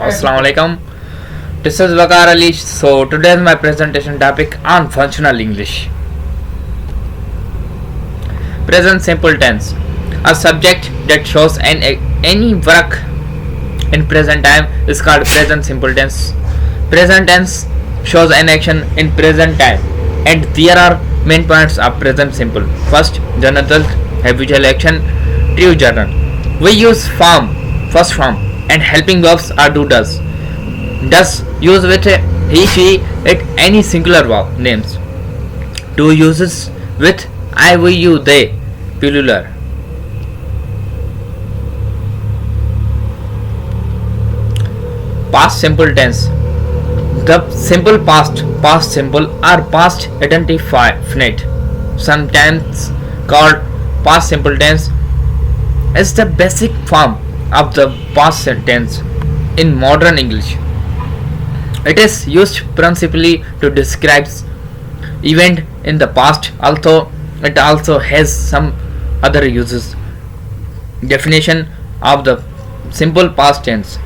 Assalamu alaikum. This is Waqar Ali. So today is my presentation topic on functional English. Present simple tense, a subject that shows any work in present time is called present simple tense. Present tense shows an action in present time, and there are main points of present simple. First, general habitual action, true journal. We use form, first form, and helping verbs are do does. Does use with he, she, it, any singular verb names. Do uses with I, we, you, they, plural. Past simple tense. The simple past simple or past indefinite, sometimes called past simple tense, is the basic form of the past tense in modern English. It is used principally to describe event in the past, although it also has some other uses. Definition of the simple past tense.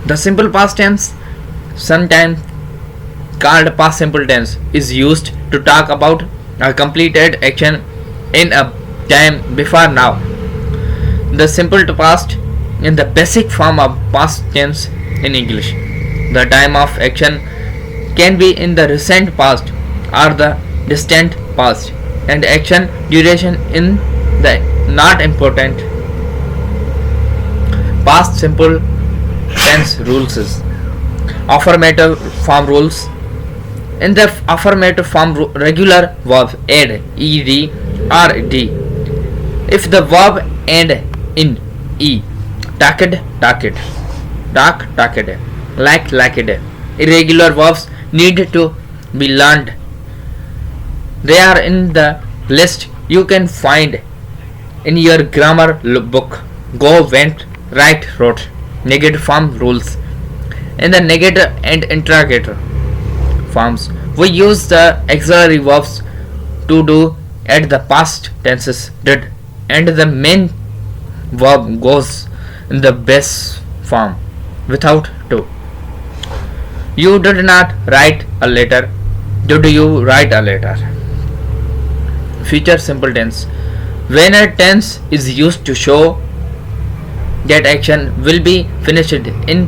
The simple past tense, sometimes called past simple tense, is used to talk about a completed action in a time before now. The simple past in the basic form of past tense in English. The time of action can be in the recent past or the distant past, and action duration in the not important. Past simple tense rules is affirmative form rules. In the affirmative form, regular verb add ed or d. If the verb end in e, talked, talked, liked, irregular verbs need to be learned. They are in the list you can find in your grammar book. Go, went, write, wrote. Negative form rules. In the negative and interrogator forms, we use the auxiliary verbs to do at the past tenses did, and the main verb goes in the base form without to. You did not write a letter. Did you write a letter? Future simple tense. When a tense is used to show that action will be finished in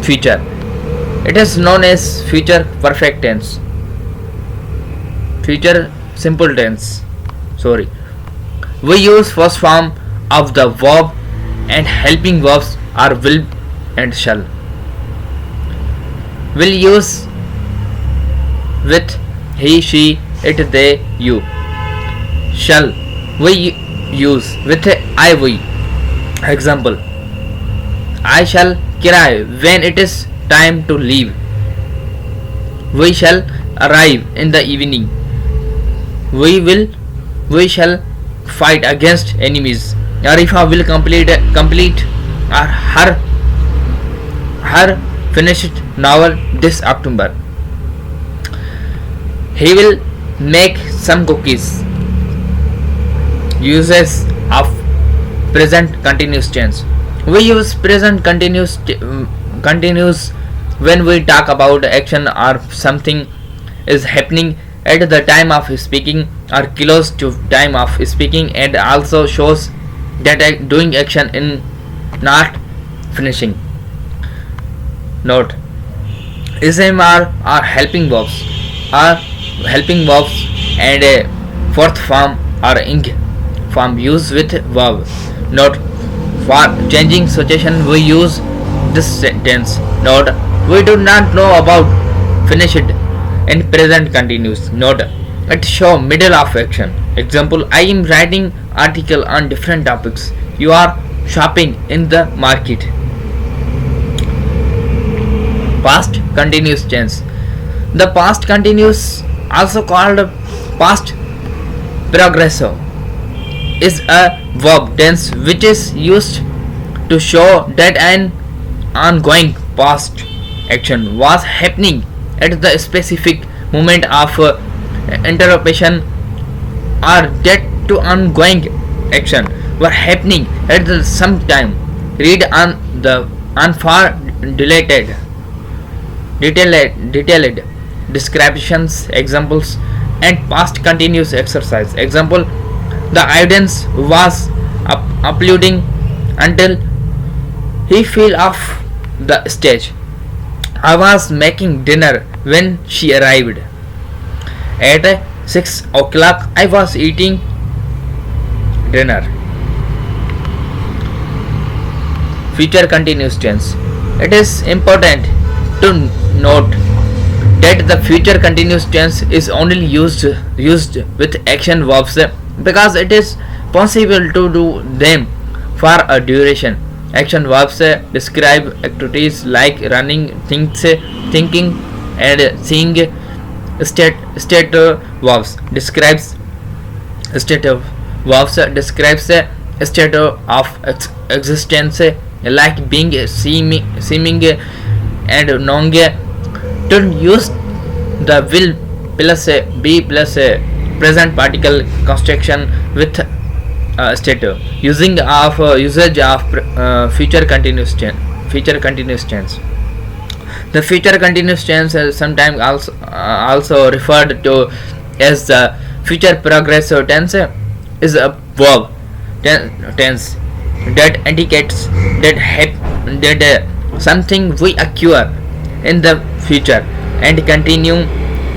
future, it is known as future perfect tense. Future simple tense. We use first form of the verb and helping verbs are will and shall. Will use with he, she, it, they, you. Shall we use with I, we. Example: I shall cry when it is time to leave. We shall arrive in the evening. We shall fight against enemies. Arifa will complete her finished novel this October. He will make some cookies. Uses of present continuous tense. We use present continuous when we talk about action or something is happening at the time of speaking or close to time of speaking, and also shows that doing action in not finishing. Note: SMR are helping verbs and a fourth form or ing form used with verb. Note: for changing situation we use this tense. Note: we do not know about finished in present continuous. Note: it show middle of action. Example: I am writing article on different topics. You are shopping in the market. Past continuous tense. The past continuous, also called past progressive, is a verb tense which is used to show that an ongoing past action was happening at the specific moment of interruption, or that two ongoing action were happening at the same time. Read on for deleted detailed descriptions, examples, and past continuous exercise. Example: the audience was uploading until he fell off the stage. I was making dinner when she arrived. At 6 o'clock, I was eating dinner. Future continuous tense. It is important to note that the future continuous tense is only used with action verbs because it is possible to do them for a duration. Action verbs describe activities like running, thinking, and seeing. State verbs describes state of verbs describes a state of existence like being, seeming, and knowing. To use the will plus be plus present particle construction with state usage of future continuous tense. The future continuous tense is sometimes also referred to as the future progressive tense. Is a verb tense that indicates that something will occur in the future and continue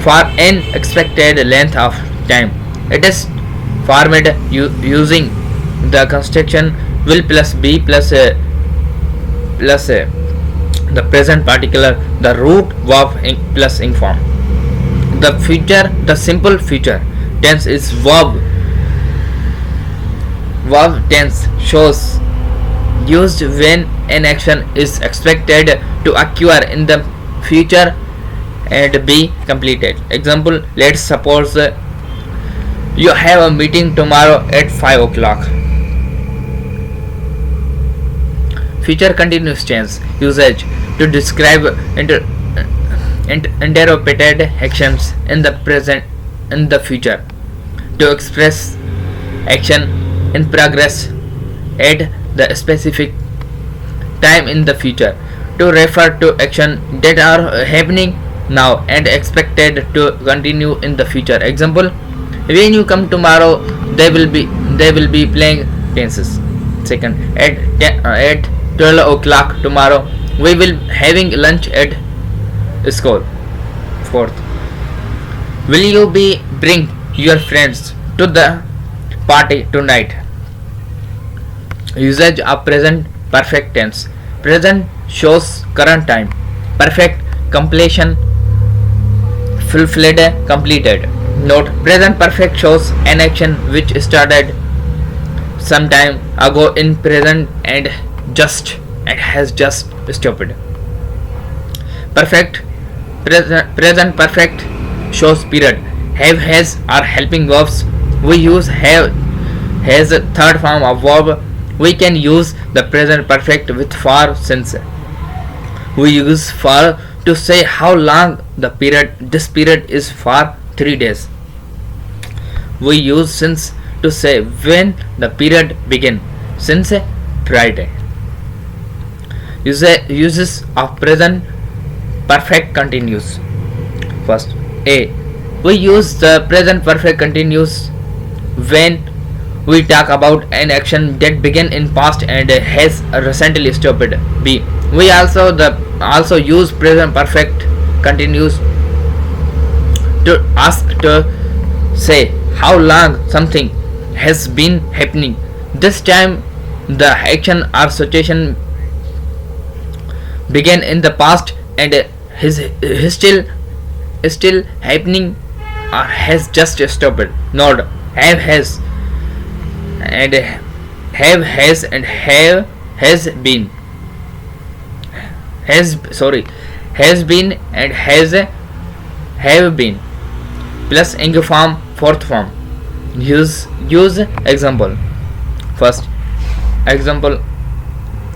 for an expected length of time. It is formed using the construction will plus be plus the present particular, the root verb plus inform. The simple future tense is verb tense shows used when an action is expected to occur in the future and be completed. Example: let's suppose you have a meeting tomorrow at 5 o'clock. Future continuous tense usage to describe interpreted actions in the present in the future, to express action in progress at the specific time in the future, to refer to action that are happening now and expected to continue in the future. Example: when you come tomorrow, they will be playing tenses. Second, at 12 o'clock tomorrow, we will having lunch at school. Fourth, will you be bring your friends to the party tonight? Usage of present perfect tense. Present shows current time. Perfect completion, fulfilled, completed. Note: present perfect shows an action which started some time ago in present and has just stopped. Present perfect shows period. Have, has are helping verbs. We use have as a third form of verb. We can use the present perfect with for, since. We use for to say how long this period is for 3 days. We use since to say when the period began, since Friday. Uses of present perfect continuous. First, A. We use the present perfect continuous when we talk about an action that began in past and has recently stopped. B. We also use present perfect continuous to ask to say how long something has been happening. This time the action or situation began in the past and is still happening or has just stopped. Note: have, has, and has been and have been plus ing form, fourth form. Use example. First example: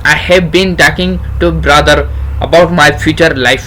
I have been talking to brother about my future life